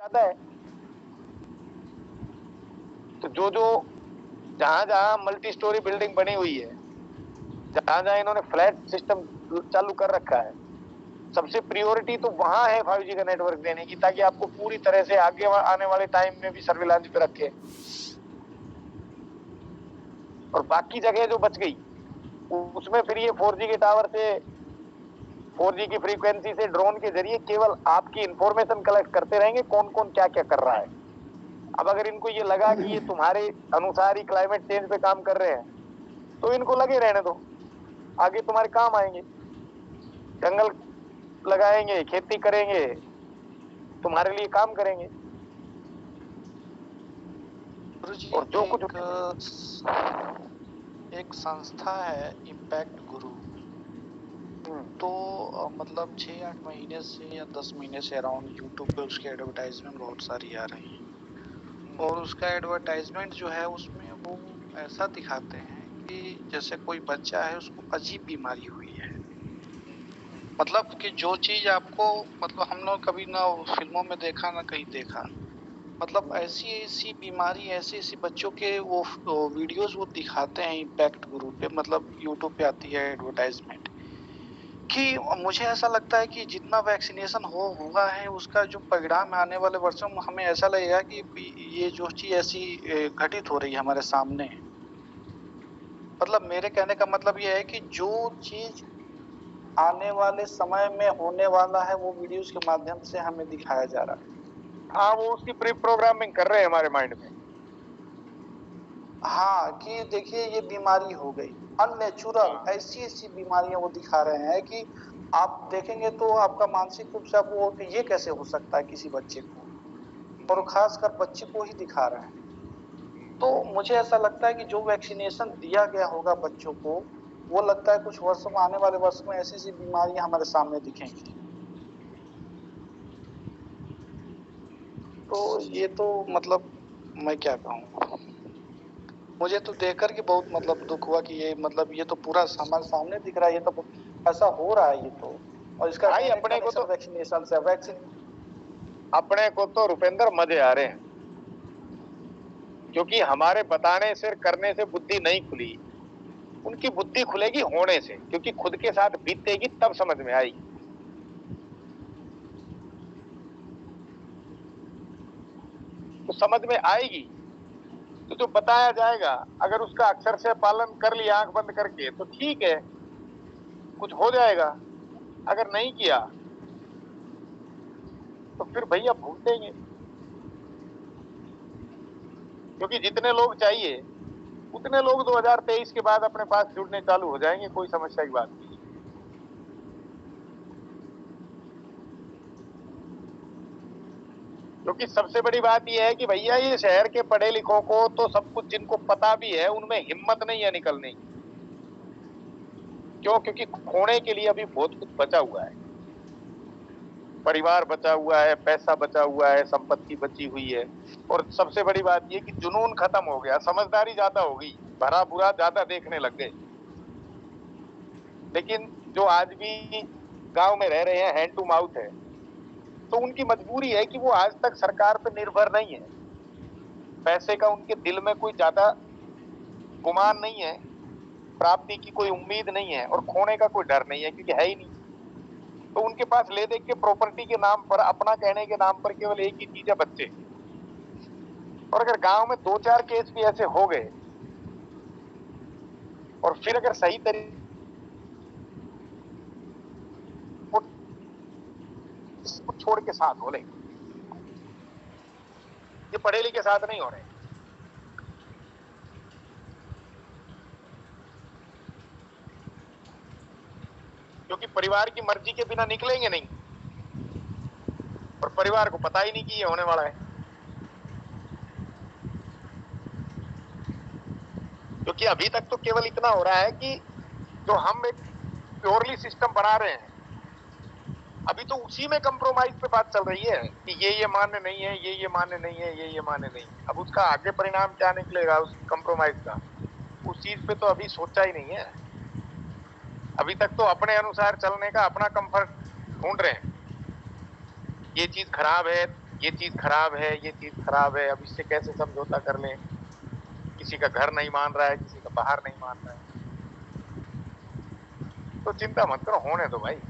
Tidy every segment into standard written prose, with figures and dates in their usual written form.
आता है। तो जो जो जहां जहां मल्टी स्टोरी बिल्डिंग बनी हुई है, जहां जहां इन्होंने फ्लैट सिस्टम चालू कर रखा है, सबसे प्रायोरिटी तो वहां है 5G का नेटवर्क देने की, ताकि आपको पूरी तरह से आगे आने वाले टाइम में भी सर्विलांस पे रखे। और बाकी जगह जो बच गई उसमें फिर ये 4G के टावर से, 4G की फ्रीक्वेंसी से ड्रोन के जरिए केवल आपकी इंफॉर्मेशन कलेक्ट करते रहेंगे, कौन कौन क्या क्या कर रहा है। अब अगर इनको ये लगा कि ये तुम्हारे अनुसार ही क्लाइमेट चेंज पे काम कर रहे हैं, तो इनको लगे रहने दो, आगे तुम्हारे काम आएंगे, जंगल लगाएंगे, खेती करेंगे, तुम्हारे लिए काम करेंगे। गुरुजी, और जो कुछ एक संस्था है इम्पैक्ट गुरु, तो मतलब 6-8 महीने से या 10 महीने से अराउंड यूट्यूब पे उसकी एडवर्टाइजमेंट बहुत सारी आ रही है। और उसका एडवर्टाइजमेंट जो है उसमें वो ऐसा दिखाते हैं कि जैसे कोई बच्चा है, उसको अजीब बीमारी हुई है। मतलब कि जो चीज आपको, मतलब हम लोग कभी ना फिल्मों में देखा ना कहीं देखा, मतलब ऐसी ऐसी बीमारी, ऐसे ऐसे बच्चों के वो वीडियोस वो दिखाते हैं इम्पैक्ट गुरु पे, मतलब यूट्यूब पे आती है एडवर्टाइजमेंट, कि मुझे ऐसा लगता है कि जितना वैक्सीनेशन हुआ है उसका जो परिणाम आने वाले वर्षों में हमें ऐसा लगेगा कि ये जो चीज ऐसी घटित हो रही है हमारे सामने। मतलब मेरे कहने का मतलब ये है कि जो चीज आने वाले समय में होने वाला है वो वीडियोस के माध्यम से हमें दिखाया जा रहा है। हाँ, वो उसकी प्री प्रोग्रामिंग कर रहे हैं हमारे माइंड में। हाँ, कि देखिए ये बीमारी हो गई अननेचुरल, ऐसी ऐसी बीमारियां वो दिखा रहे हैं कि आप देखेंगे तो आपका मानसिक रूप से आपको कि ये कैसे हो सकता है किसी बच्चे को, और खासकर बच्चे को ही दिखा रहे हैं। तो मुझे ऐसा लगता है कि जो वैक्सीनेशन दिया गया होगा बच्चों को, वो लगता है कुछ वर्षों में, आने वाले वर्षों में ऐसी ऐसी बीमारियां हमारे सामने दिखेंगी। तो ये तो मतलब मैं क्या कहूँ, मुझे तो देख कर के बहुत मतलब दुख हुआ कि ये मतलब ये तो पूरा हमारे सामने दिख रहा है, ये तो ऐसा हो रहा है ये तो। और इसका भाई डायरेक्ट अपने को कनेक्शन तो वैक्सीनेशन से, वैक्सीन रुपेंद्र मजे आ रहे हैं, क्योंकि हमारे बताने से करने से बुद्धि नहीं खुली। उनकी बुद्धि खुलेगी होने से, क्योंकि खुद के साथ बीतेगी तब समझ में आएगी। तो समझ में आएगी, तो जो बताया जाएगा अगर उसका अक्षर से पालन कर लिया आंख बंद करके तो ठीक है, कुछ हो जाएगा। अगर नहीं किया तो फिर भैया भूल, क्योंकि जितने लोग चाहिए उतने लोग 2023 के बाद अपने पास जुड़ने चालू हो जाएंगे, कोई समस्या की बात नहीं। क्योंकि सबसे बड़ी बात यह है कि भैया ये शहर के पढ़े लिखों को तो सब कुछ जिनको पता भी है, उनमें हिम्मत नहीं है निकलने की। क्यों? क्योंकि खोने के लिए अभी बहुत कुछ बचा हुआ है, परिवार बचा हुआ है, पैसा बचा हुआ है, संपत्ति बची हुई है। और सबसे बड़ी बात यह कि जुनून खत्म हो गया, समझदारी ज्यादा हो गई, भरा बुरा ज्यादा देखने लग गए। लेकिन जो आज भी गांव में रह रहे हैं, हैंड टू माउथ है, तो उनकी मजबूरी है कि वो आज तक सरकार पर निर्भर नहीं है। पैसे का उनके दिल में कोई ज्यादा गुमान नहीं है, प्राप्ति की कोई उम्मीद नहीं है, और खोने का कोई डर नहीं है, क्योंकि है ही नहीं। तो उनके पास ले दे के प्रॉपर्टी के नाम पर, अपना कहने के नाम पर केवल एक ही चीज है, बच्चे। और अगर गांव में 2-4 केस भी ऐसे हो गए, और फिर अगर सही तरीके को छोड़ के साथ हो ले, ये पढ़े लिखे साथ नहीं हो रहे। क्योंकि परिवार की मर्जी के बिना निकलेंगे नहीं, और परिवार को पता ही नहीं कि ये होने वाला है। क्योंकि अभी तक तो केवल इतना हो रहा है कि जो हम एक प्योरली सिस्टम बना रहे हैं, अभी तो उसी में कंप्रोमाइज पे बात चल रही है कि ये मान्य नहीं है, ये मान्य नहीं है, ये मान्य नहीं है। अब उसका आगे परिणाम क्या निकलेगा उस कंप्रोमाइज का, उस चीज पे तो अभी सोचा ही नहीं है। अभी तक तो अपने अनुसार चलने का अपना कंफर्ट ढूंढ रहे हैं। ये चीज खराब है, ये चीज खराब है, ये चीज खराब है, अब इससे कैसे समझौता कर लें, किसी का घर नहीं मान रहा है, किसी का बाहर नहीं मान रहा है, तो चिंता मत करो, होने दो भाई।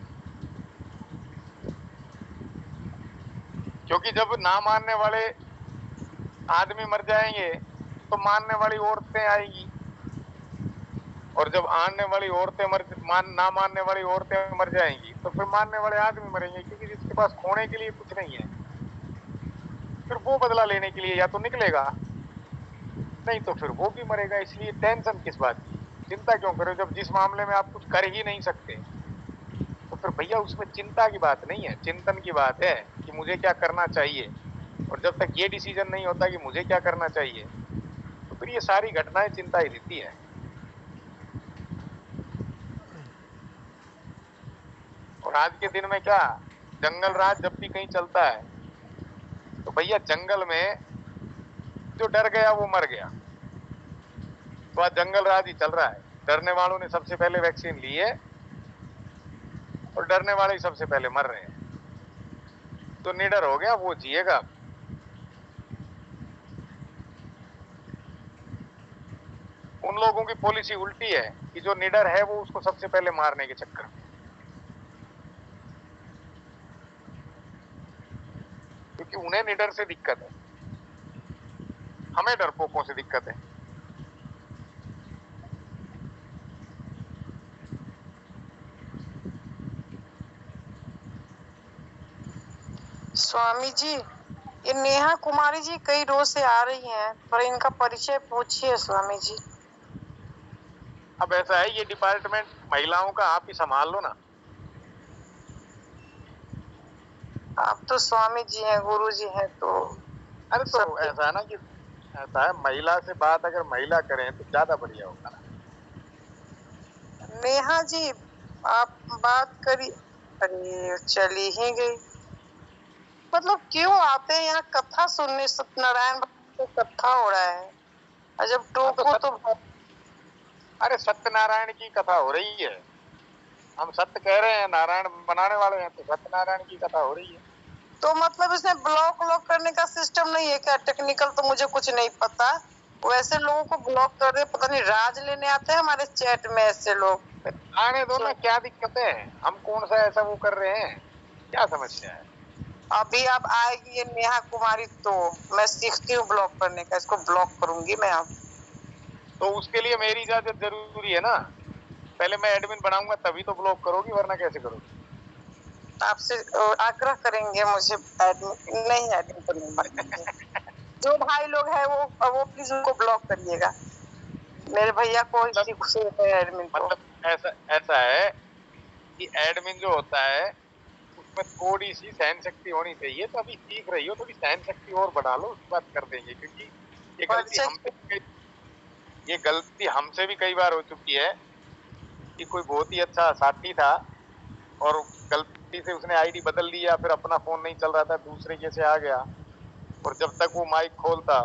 क्योंकि जब ना मानने वाले आदमी मर जाएंगे तो मानने वाली औरतें आएगी, और जब आने वाली औरतें ना मानने वाली औरतें मर जाएंगी तो फिर मानने वाले आदमी मरेंगे, क्योंकि जिसके पास खोने के लिए कुछ नहीं है फिर वो बदला लेने के लिए या तो निकलेगा, नहीं तो फिर वो भी मरेगा। इसलिए टेंशन किस बात की, चिंता क्यों करो, जब जिस मामले में आप कुछ कर ही नहीं सकते तो फिर भैया उसमें चिंता की बात नहीं है, चिंतन की बात है कि मुझे क्या करना चाहिए। और जब तक ये डिसीजन नहीं होता कि मुझे क्या करना चाहिए तो फिर ये सारी घटनाएं चिंता ही देती है। और आज के दिन में क्या, जंगल राज जब भी कहीं चलता है तो भैया जंगल में जो डर गया वो मर गया, तो आज जंगल राज ही चल रहा है। डरने वालों ने सबसे पहले वैक्सीन ली है और डरने वाले ही सबसे पहले मर रहे हैं। तो निडर हो गया वो जिएगा। उन लोगों की पॉलिसी उल्टी है कि जो निडर है वो उसको सबसे पहले मारने के चक्कर में, क्योंकि उन्हें निडर से दिक्कत है, हमें डरपोकों से दिक्कत है। स्वामी जी, ये नेहा कुमारी जी कई रोज से आ रही हैं, थोड़ा इनका परिचय पूछिए स्वामी जी। अब ऐसा है, ये डिपार्टमेंट महिलाओं का आप ही संभाल लो ना। आप तो स्वामी जी हैं, गुरु जी हैं, तो अरे तो ऐसा है ना कि ऐसा है, महिला से बात अगर महिला करें तो ज्यादा बढ़िया होगा ना। नेहा जी आप बात करिए। अरे चली ही गई। मतलब क्यों आते हैं यहाँ कथा सुनने, सत्यनारायण भगवान की कथा हो रहा है, और जब टोको तो अरे सत्यनारायण की कथा हो रही है, हम सत्य कह रहे हैं, नारायण बनाने वाले हैं, तो सत्यनारायण की कथा हो रही है। तो मतलब इसमें ब्लॉक व्लॉक करने का सिस्टम नहीं है क्या? टेक्निकल तो मुझे कुछ नहीं पता, वैसे लोगों को ब्लॉक कर दे, पता नहीं राज लेने आते हैं हमारे चैट में ऐसे लोग। आने दो ना, क्या दिक्कत है, हम कौन सा ऐसा वो कर रहे हैं, क्या समस्या है। अभी अब आएगी ये नेहा कुमारी तो मैं सीखती हूँ ब्लॉक करने का, इसको ब्लॉक करूंगी मैं अब। तो उसके लिए मेरी इजाजत जरूरी है ना, पहले मैं एडमिन बनाऊंगा तभी तो ब्लॉक करोगी, वरना कैसे करोगी। आपसे आग्रह करेंगे मुझे एडमिन, नहीं एडमिन तो नहीं बनाएंगे। जो भाई लोग हैं वो प्लीज उनको ब्लॉक करिएगा, मेरे भैया को इसी खुशी है एडमिन को। मतलब ऐसा ऐसा है कि एडमिन जो होता है उसमें थोड़ी सी सहन शक्ति होनी चाहिए, तो अभी सीख रही हो, थोड़ी सहन शक्ति और बढ़ा लो, उसके बाद कर देंगे। क्योंकि ये गलती हमसे भी कई बार हो चुकी है कि कोई बहुत ही अच्छा साथी था और गलती से उसने आईडी बदल लिया, फिर अपना फोन नहीं चल रहा था, दूसरे के से आ गया, और जब तक वो माइक खोलता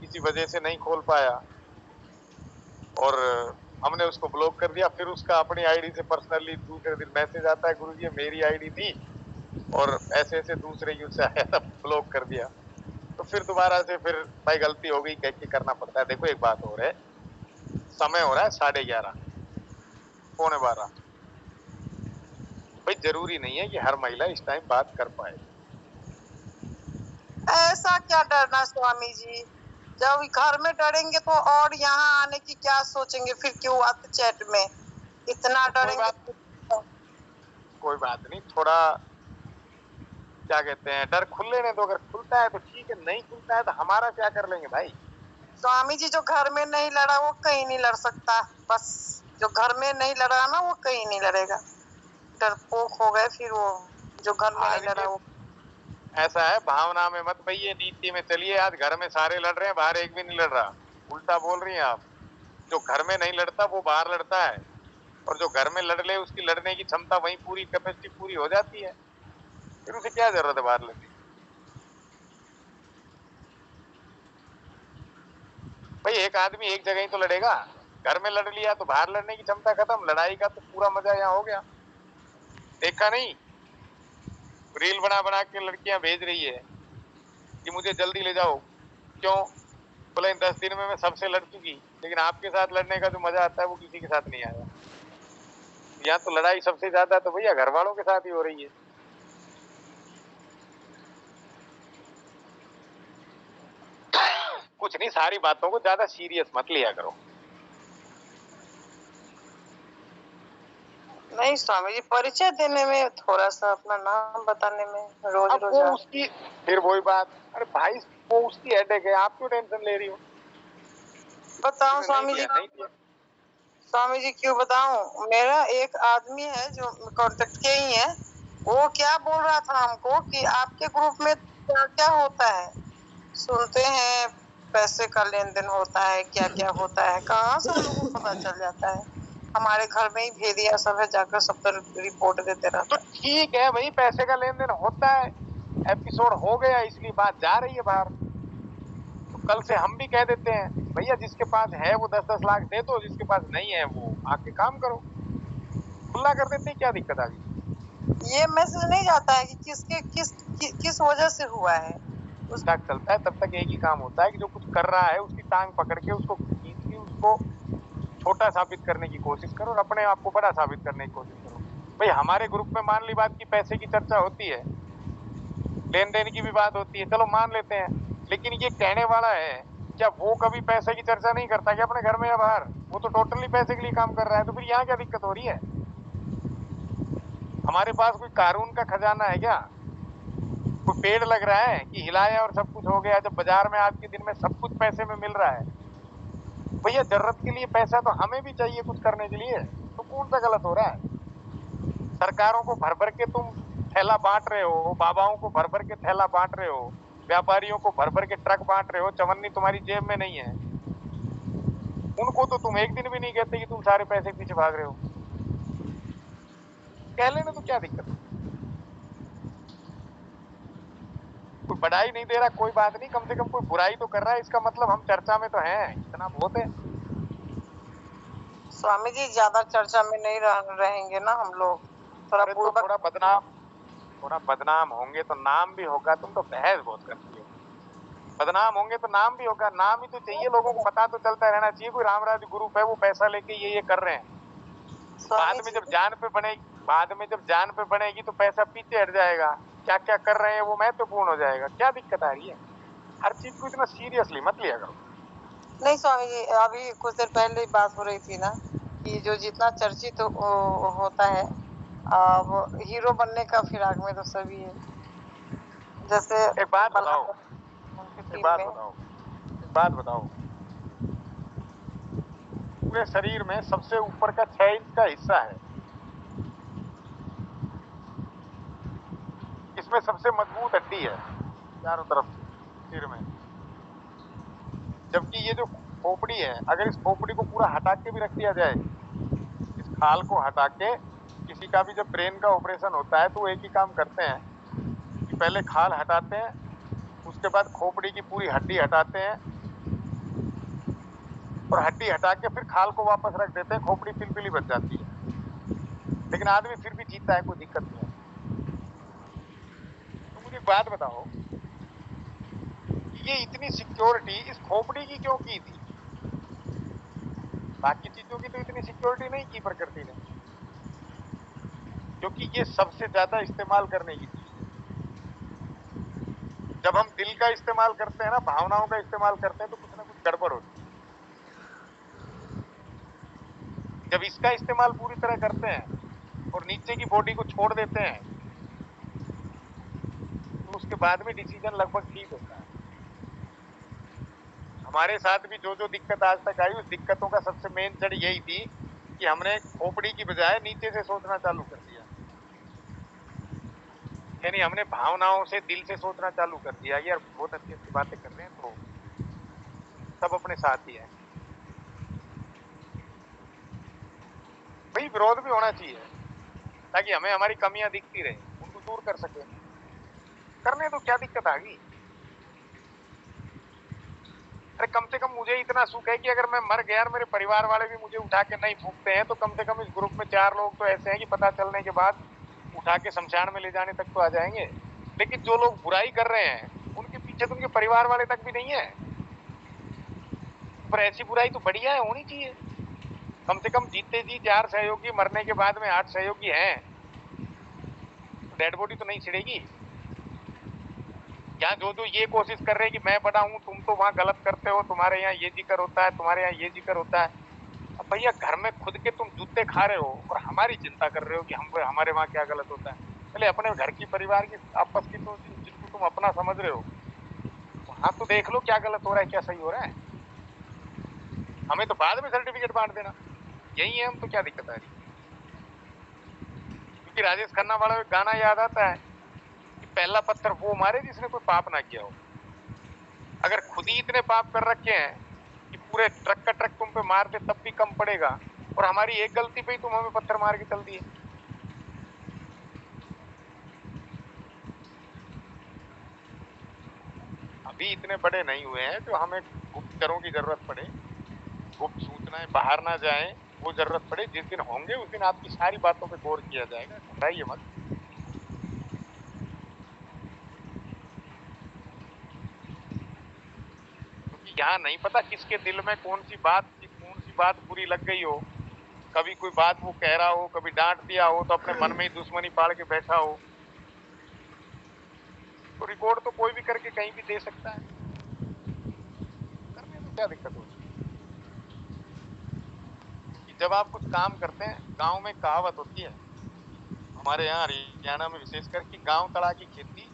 किसी वजह से नहीं खोल पाया और हमने उसको ब्लॉक कर दिया। फिर उसका अपनी आईडी से पर्सनली दूसरे दिन मैसेज आता है, गुरुजी ये मेरी आईडी थी और ऐसे ऐसे दूसरे यूज से आया था, ब्लॉक कर दिया। तो फिर दोबारा से फिर भाई गलती हो गई कह के करना पड़ता है। देखो एक बात और है, समय हो रहा है 11:30 11:45, भाई जरूरी नहीं है कि हर महिला इस टाइम बात कर पाए। ऐसा क्या डरना स्वामी जी, जब घर में डरेंगे तो और यहाँ आने की क्या सोचेंगे, फिर क्यों आते चैट में, इतना डरेंगे। कोई बात नहीं, थोड़ा क्या कहते हैं, डर खुल लेने दो, अगर खुलता है तो ठीक है, नहीं खुलता है तो हमारा क्या कर लेंगे भाई। स्वामी जी जो घर में नहीं लड़ा वो कहीं नहीं लड़ सकता, बस जो घर में नहीं लड़ा ना वो कहीं नहीं लड़ेगा। डरपोक हो गए फिर वो, जो घर में नहीं लड़ा वो। ऐसा है, भावना में मत भैया, नीति में चलिए। आज घर में सारे लड़ रहे हैं, बाहर एक भी नहीं लड़ रहा, उल्टा बोल रही हैं आप। जो घर में नहीं लड़ता वो बाहर लड़ता है, और जो घर में लड़ ले उसकी लड़ने की क्षमता वहीं पूरी कैपेसिटी पूरी हो जाती है, फिर उसे क्या जरूरत है बाहर लड़ने की। भाई एक आदमी एक जगह ही तो लड़ेगा, घर में लड़ लिया तो बाहर लड़ने की क्षमता खत्म, लड़ाई का तो पूरा मजा यहाँ हो गया। देखा नहीं, रील बना बना के लड़कियां भेज रही है कि मुझे जल्दी ले जाओ। क्यों? बोले 10 दिन में मैं सबसे लड़ चुकी, लेकिन आपके साथ लड़ने का जो मजा आता है वो किसी के साथ नहीं आया। यहाँ तो लड़ाई सबसे ज्यादा तो भैया घर वालों के साथ ही हो रही है। कुछ नहीं, सारी बातों को ज्यादा सीरियस मत लिया करो। नहीं स्वामी जी, परिचय देने में, थोड़ा सा अपना नाम बताने में, रोज अब वो उसकी फिर वही बात, अरे भाई वो उसकी हेडेक है, आप क्यों टेंशन ले रही हो? बताऊं स्वामी जी? स्वामी जी क्यों बताऊं? मेरा एक आदमी है जो कांटेक्ट के ही है, वो क्या बोल रहा था हमको कि आपके ग्रुप में क्या क्या होता है, सुनते हैं पैसे का लेन देन होता है, क्या क्या होता है, कहाँ से हम लोगों को पता चल जाता है? हमारे घर में ही भेदिया सब है, जाकर सब पर रिपोर्ट देते रहता तो ठीक है भाई, पैसे का लेन देन होता है, एपिसोड हो गया इसलिए बात जा रही है बाहर। तो कल से हम भी कह देते हैं भैया जिसके पास है वो 10-10 लाख दे दो, जिसके पास नहीं है वो आके काम करो, खुला कर देते हैं, क्या दिक्कत आ गई? ये मैसेज नहीं जाता है कि किसके किस वजह से हुआ है। उस तक चलता है, तब तक एक ही काम होता है कि जो कुछ कर रहा है उसकी टांग पकड़ के उसको खींच के उसको छोटा साबित करने की कोशिश करो और अपने आप को बड़ा साबित करने की कोशिश करो। भाई हमारे ग्रुप में मान ली बात की पैसे की चर्चा होती है, लेन देन की भी बात होती है, चलो मान लेते हैं, लेकिन ये कहने वाला है क्या वो कभी पैसे की चर्चा नहीं करता क्या अपने घर में या बाहर? वो तो टोटली पैसे के लिए काम कर रहा है, तो फिर यहाँ क्या दिक्कत हो रही है? हमारे पास कोई कानून का खजाना है क्या? कोई पेड़ लग रहा है कि हिलाया और सब कुछ हो गया? जब बाजार में आज के दिन में सब कुछ पैसे में मिल रहा है, भैया जरूरत के लिए पैसा तो हमें भी चाहिए कुछ करने के लिए, तो कौन सा गलत हो रहा है? सरकारों को भर भर के तुम थैला बांट रहे हो, बाबाओं को भर भर के थैला बांट रहे हो, व्यापारियों को भर भर के ट्रक बांट रहे हो, चवन्नी तुम्हारी जेब में नहीं है। उनको तो तुम एक दिन भी नहीं कहते कि तुम सारे पैसे पीछे भाग रहे हो। कह लेना तो क्या दिक्कत है? कोई बढ़ाई नहीं दे रहा कोई बात नहीं, कम से कम कोई बुराई तो कर रहा है, इसका मतलब हम चर्चा में तो हैं, इतना बहुत है। स्वामी जी ज्यादा चर्चा में नहीं रहेंगे ना हम लोग, थोड़ा बदनाम होंगे तो नाम भी होगा। तुम तो बहस बहुत करती हो। बदनाम होंगे तो नाम भी होगा, नाम ही तो चाहिए, लोगों को पता तो चलता रहना चाहिए कोई रामराज ग्रुप है, वो पैसा लेके ये कर रहे हैं। बाद में जब जान पे बनेगी तो पैसा पीछे हट जाएगा, क्या क्या कर रहे हैं वो महत्वपूर्ण हो जाएगा। क्या दिक्कत आ रही है? हर चीज को इतना सीरियसली मत लिया करो। नहीं स्वामी जी, अभी कुछ देर पहले बात हो रही थी ना कि जो जितना चर्चित होता है, अब हीरो बनने का फिराक में तो सभी है। जैसे एक बात बताओ, पूरे शरीर में सबसे ऊपर का 6 इंच का हिस्सा है, इसमें सबसे मजबूत हड्डी है चारों तरफ सिर में, जबकि ये जो खोपड़ी है, अगर इस खोपड़ी को पूरा हटा के भी रख दिया जाए, इस खाल को हटा के, किसी का भी जब ब्रेन का ऑपरेशन होता है तो वो एक ही काम करते हैं कि पहले खाल हटाते हैं, उसके बाद खोपड़ी की पूरी हड्डी हटाते हैं और हड्डी हटा के फिर खाल को वापस रख देते हैं, खोपड़ी पिलपिली बच जाती है, लेकिन आदमी फिर भी जीता है, कोई दिक्कत नहीं है। तो मुझे एक बात बताओ, ये इतनी सिक्योरिटी इस खोपड़ी की क्यों की थी? बाकी चीजों की तो इतनी सिक्योरिटी नहीं की प्रकृति ने, क्योंकि ये सबसे ज्यादा इस्तेमाल करने की चीज है। जब हम दिल का इस्तेमाल करते हैं ना, भावनाओं का इस्तेमाल करते हैं, तो कुछ ना कुछ गड़बड़ होती है। जब इसका इस्तेमाल पूरी तरह करते हैं और नीचे की बॉडी को छोड़ देते हैं, तो उसके बाद में डिसीजन लगभग ठीक होता है। हमारे साथ भी जो जो दिक्कत आज तक आई, उस दिक्कतों का सबसे मेन जड़ यही थी कि हमने खोपड़ी की बजाय नीचे से सोचना चालू कर दिया, यानी हमने भावनाओं से, दिल से सोचना चालू कर दिया। यार बहुत अच्छी अच्छी बातें कर रहे हैं तो सब अपने साथ ही है। भाई विरोध भी होना चाहिए ताकि हमें हमारी कमियां दिखती रहे, उनको दूर कर सके। करने तो क्या दिक्कत आ गई? अरे कम से कम मुझे इतना सुख है कि अगर मैं मर गया और मेरे परिवार वाले भी मुझे उठा के नहीं फूंकते हैं, तो कम से कम इस ग्रुप में 4 लोग तो ऐसे हैं कि पता चलने के बाद उठा के शमशान में ले जाने तक तो आ जाएंगे। लेकिन जो लोग बुराई कर रहे हैं उनके पीछे पीछे तो उनके परिवार वाले तक भी नहीं है। पर ऐसी बुराई तो बढ़िया है, होनी चाहिए। कम से कम जीते जी 4 सहयोगी, मरने के बाद में 8 सहयोगी हैं, तो डेड बॉडी तो नहीं छिड़ेगी। यहाँ जो जो ये कोशिश कर रहे हैं कि मैं बड़ा हूँ, तुम तो वहाँ गलत करते हो, तुम्हारे यहाँ ये जिक्र होता है, तुम्हारे यहाँ ये जिक्र होता है। अब भैया घर में खुद के तुम जूते खा रहे हो और हमारी चिंता कर रहे हो कि हमारे वहाँ क्या गलत होता है। पहले अपने घर की, परिवार की, आपस की, तो जिनको तुम अपना समझ रहे हो वहां तो देख लो क्या गलत हो रहा है, क्या सही हो रहा है। हमें तो बाद में सर्टिफिकेट बांट देना, यही है। हम तो क्या दिक्कत आ रही है। क्योंकि राजेश खन्ना वाला गाना याद आता है कि पहला पत्थर वो मारे जिसने कोई पाप ना किया हो। अगर खुद ही इतने पाप कर रखे हैं कि पूरे ट्रक का ट्रक तुम पे मार दे तब भी कम पड़ेगा, और हमारी एक गलती पे ही तुम हमें पत्थर मार के चल दिए। अभी इतने बड़े नहीं हुए हैं जो हमें गुप्तचरों की जरूरत पड़े, गुप्त सूचनाएं बाहर ना जाएं, वो जरूरत पड़े। जिस दिन होंगे उस दिन आपकी सारी बातों पे गौर किया जाएगा, घबराइए मत। क्योंकि यहाँ नहीं पता किसके दिल में कौन सी बात बुरी लग गई हो। कभी कोई बात वो कह रहा हो, कभी डांट दिया हो, तो अपने मन में ही दुश्मनी पाल के बैठा हो। तो रिकॉर्ड तो कोई भी करके कहीं भी दे सकता है, करने में क्या दिक्कत होती है। क्योंकि जब आप कुछ काम करते हैं, गांव में कहावत होती है, हमारे यहाँ हरियाणा में विशेषकर, कि गांव तड़ा की खेती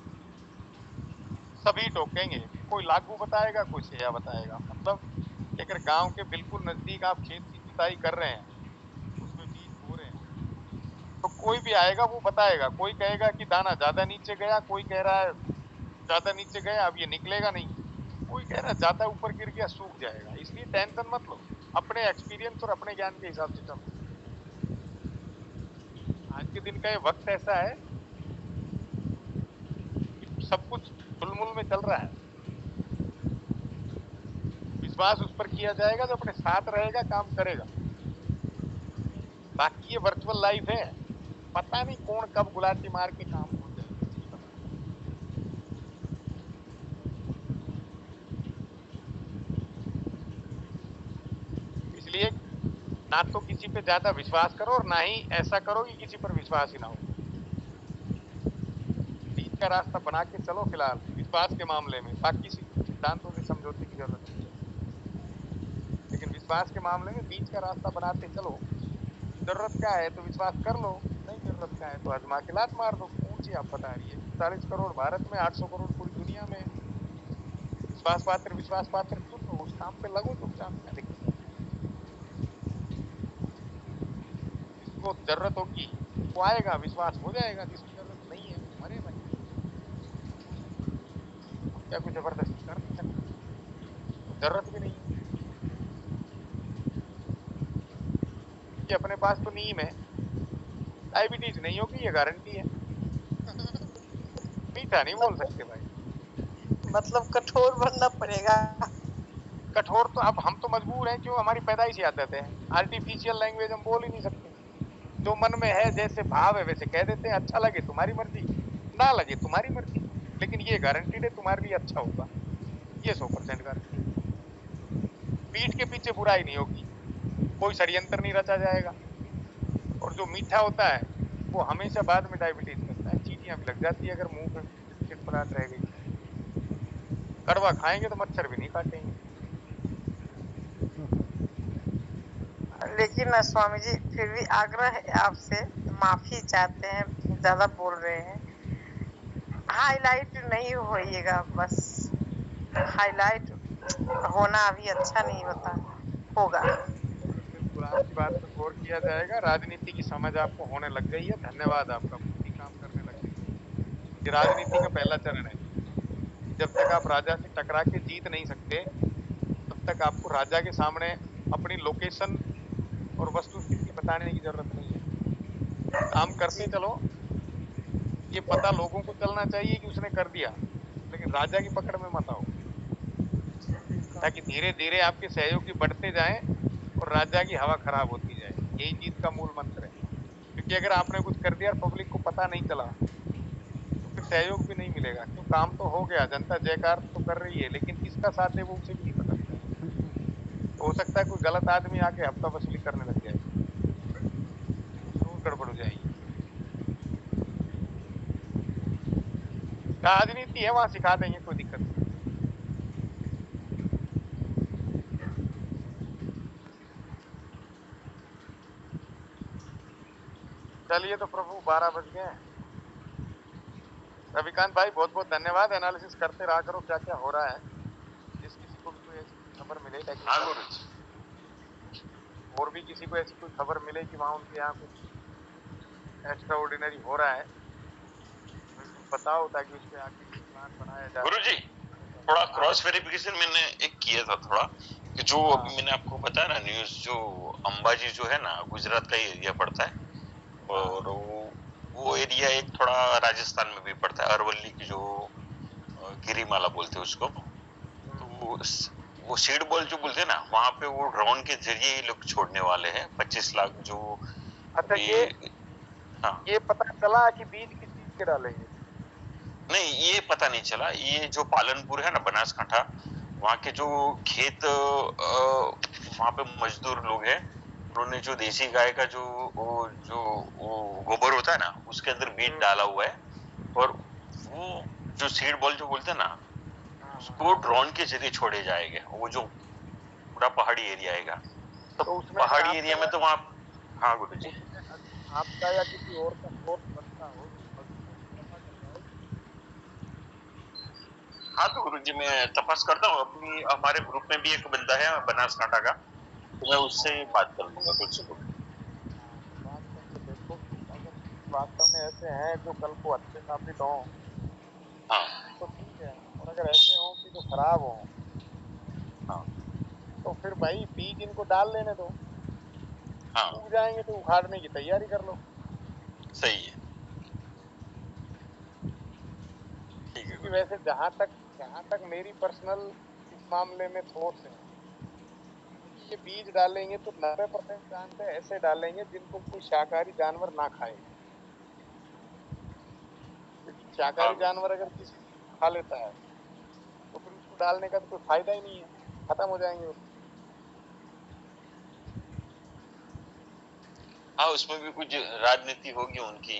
सभी टोकेंगे। कोई लागू बताएगा, कोई सेया बताएगा। मतलब अगर गांव के बिल्कुल नजदीक आप खेत की जुताई कर रहे हैं, उसमें बीज बो रहे हैं, तो कोई भी आएगा वो बताएगा। कोई कहेगा कि दाना ज्यादा नीचे गया, कोई कह रहा है ज्यादा नीचे गया, अब ये निकलेगा नहीं, कोई कह रहा है ज्यादा ऊपर गिर गया, सूख जाएगा। इसलिए टेंशन मत लो, अपने एक्सपीरियंस और अपने ज्ञान के हिसाब से चलो। आज के दिन का ये वक्त ऐसा है कि सब कुछ धुलमुल में चल रहा है। विश्वास उस पर किया जाएगा जो अपने साथ रहेगा, काम करेगा। बाकी ये वर्चुअल लाइफ है, पता नहीं कौन कब गुलाटी मार के काम हो जाए, कुछ नहीं पता। इसलिए ना तो किसी पे ज्यादा विश्वास करो और ना ही ऐसा करो कि किसी पर विश्वास ही ना हो। बीच का रास्ता बना के चलो फिलहाल विश्वास के मामले में। बाकी सिद्धांतों से समझौते की जरूरत नहीं है, लेकिन विश्वास के मामले में बीच का रास्ता बनाते चलो। जरूरत क्या है तो विश्वास कर लो, नहीं जरूरत क्या है तो आजमा के लात मार दो। ऊंची आप बता रही है 40 करोड़ भारत में, 800 करोड़ पूरी दुनिया में। विश्वास पात्र चुन लो, उस काम पे लगो चुपचाप, क्या दिक्कत है। जिसको जरूरत होगी वो आएगा, विश्वास हो जाएगा। जिसको जरूरत नहीं है वो मरे भाई। हम क्या कुछ जबरदस्ती कर नहीं सकते, जरूरत भी नहीं है। कि अपने पास तो नीम है, डायबिटीज नहीं होगी ये गारंटी है। मीठा नहीं बोल सकते भाई। मतलब कठोर बनना पड़ेगा। कठोर तो अब हम तो मजबूर हैं, क्यों, हमारी पैदाइश ही आदत है। आर्टिफिशियल लैंग्वेज हम बोल ही नहीं सकते। जो मन में है, जैसे भाव है वैसे कह देते हैं। अच्छा लगे तुम्हारी मर्जी, ना लगे तुम्हारी मर्जी, लेकिन ये गारंटीड है तुम्हारे लिए अच्छा होगा, ये 100% गारंटी। पीठ के पीछे बुराई नहीं होगी, कोई षड्यंत्र नहीं रचा जाएगा। और जो मीठा होता है वो हमेशा बाद में डायबिटीज करता है। चीटियां भी लग जाती है अगर मुंह में चिटपटाहट रह गई। कड़वा खाएंगे तो मच्छर भी नहीं काटेंगे। लेकिन स्वामी जी फिर भी आग्रह है आपसे, माफी चाहते हैं, ज्यादा बोल रहे हैं। हाईलाइट नहीं होइएगा बस, हाईलाइट होना अभी अच्छा नहीं होता होगा। बिल्कुल आपकी बात पर गौर किया जाएगा। राजनीति की समझ आपको होने लग गई है, धन्यवाद आपका, बुद्धि काम करने लग गई है। ये राजनीति का पहला चरण है। जब तक आप राजा से टकरा के जीत नहीं सकते तब तक आपको राजा के सामने अपनी लोकेशन और वस्तुस्थिति बताने की जरूरत नहीं है। काम करते चलो, ये पता लोगों को चलना चाहिए कि उसने कर दिया, लेकिन राजा की पकड़ में मत आओ, ताकि धीरे धीरे आपके सहयोगी बढ़ते जाएं और राजा की हवा खराब होती जाए। यही जीत का मूल मंत्र है। क्योंकि अगर आपने कुछ कर दिया और पब्लिक को पता नहीं चला तो फिर सहयोग भी नहीं मिलेगा, क्यों काम तो हो गया, जनता जयकार तो कर रही है, लेकिन किसका साथ है वो उसे भी नहीं पता चल रहा। हो सकता है कोई गलत आदमी आके हफ्ता वसूली करने लग जाए, तो गड़बड़ हो जाएगी। राजनीति है, वहां सिखा देंगे, कोई दिक्कत नहीं। चलिए तो प्रभु 12 बज गए हैं। रविकांत भाई बहुत बहुत धन्यवाद, एनालिसिस करते रहा करो क्या क्या हो रहा है, जिस किसी को भी कोई ऐसी खबर मिले टेक्निकल, और भी किसी को ऐसी कोई खबर मिले कि वहाँ उनके यहाँ कुछ एक्स्ट्रा ऑर्डिनरी हो रहा है, तो कुछ बताओ ताकि उस पर आगे प्लान बनाया जाए। गुरुजी थोड़ा क्रॉस वेरिफिकेशन मैंने एक किया था थोड़ा, कि जो अभी मैंने आपको बताया ना न्यूज, जो अंबाजी जो है ना गुजरात का ही एरिया पड़ता है, और वो एरिया एक थोड़ा राजस्थान में भी पड़ता है, अरवली की जो गिरिमाला बोलते हैं उसको, तो वो सीड बॉल जो बोलते हैं ना, वहाँ पे वो ड्रोन के जरिए ही लोग छोड़ने वाले हैं 25 लाख जो। अच्छा ये पता चला कि बीज किस चीज के डालेंगे? नहीं, ये पता नहीं चला। ये जो पालनपुर है ना बनासकांठा, वहाँ के जो खेत वहाँ पे मजदूर लोग हैं, उन्होंने जो देसी गाय का जो गोबर होता है ना, उसके अंदर बीज डाला हुआ है, और वो जो सीड बॉल जो बोलते हैं ना, उसको ड्रोन के जरिए छोड़े जाएंगे। वो जो पूरा पहाड़ी एरिया आएगा, तो पहाड़ी एरिया में तो वहाँ। हाँ गुरु जी, आपका या किसी और का सोर्स बनता हो पता चल जाएगी। हाँ तो गुरु जी मैं तपास करता हूँ, अपनी हमारे ग्रुप में भी एक बंदा है बनासकांठा का, तो मैं उससे बात कर लूंगा कुछ। बात करके देखो, अगर वास्तव में ऐसे हैं जो कल को अच्छे साबित हों, हाँ तो ठीक है, और अगर ऐसे हों कि जो खराब हों, हाँ तो फिर भाई बीज इनको डाल लेने दो, हाँ उग जाएंगे तो उखाड़ने की तैयारी कर लो। सही है, ठीक है क्योंकि गुरु। वैसे जहां तक मेरी पर्सनल इस मामले में सोच है, ये बीज डालेंगे तो 90% चांस है ऐसे डालेंगे जिनको कोई शाकाहारी जानवर ना खाए, क्योंकि हाँ शाकाहारी गुरु, जानवर अगर किसी चीज खा लेता है तो फिर उसको डालने का तो कोई फायदा ही नहीं है, खत्म हो जाएंगे वो। हाँ उसमें भी कुछ राजनीति होगी उनकी,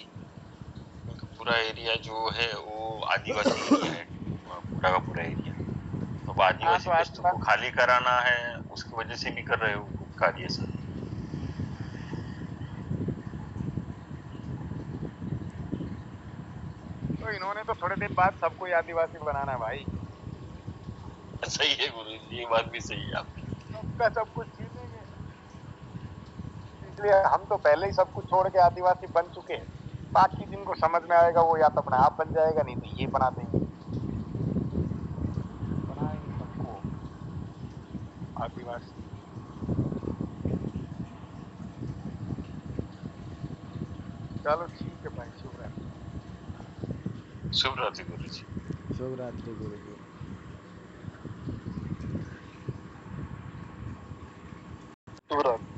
क्योंकि पूरा एरिया जो है वो आदिवासी एरिया है, पूरा का पूरा एरिया, तो हाँ आदिवासी तो बस्तों को खाली कराना है, उसकी वजह से भी कर रहे हो कार्य सब। तो इन्होंने तो थोड़े दिन बाद सबको ही आदिवासी बनाना है भाई, सही है गुरु जी, ये बात भी सही है आपकी। सबका सब कुछ छीन लेंगे, इसलिए हम तो पहले ही सब कुछ छोड़ के आदिवासी बन चुके हैं। बाकी जिनको समझ में आएगा वो या तो अपने आप बन जाएगा, नहीं तो ये बना देंगे, बनाएंगे सबको आदिवासी। चलो ठीक है भाई, शुभ रात्रि। शुभ रात्रि गुरु जी। शुभ रात्रि गुरु जी। शुभ रात्रि।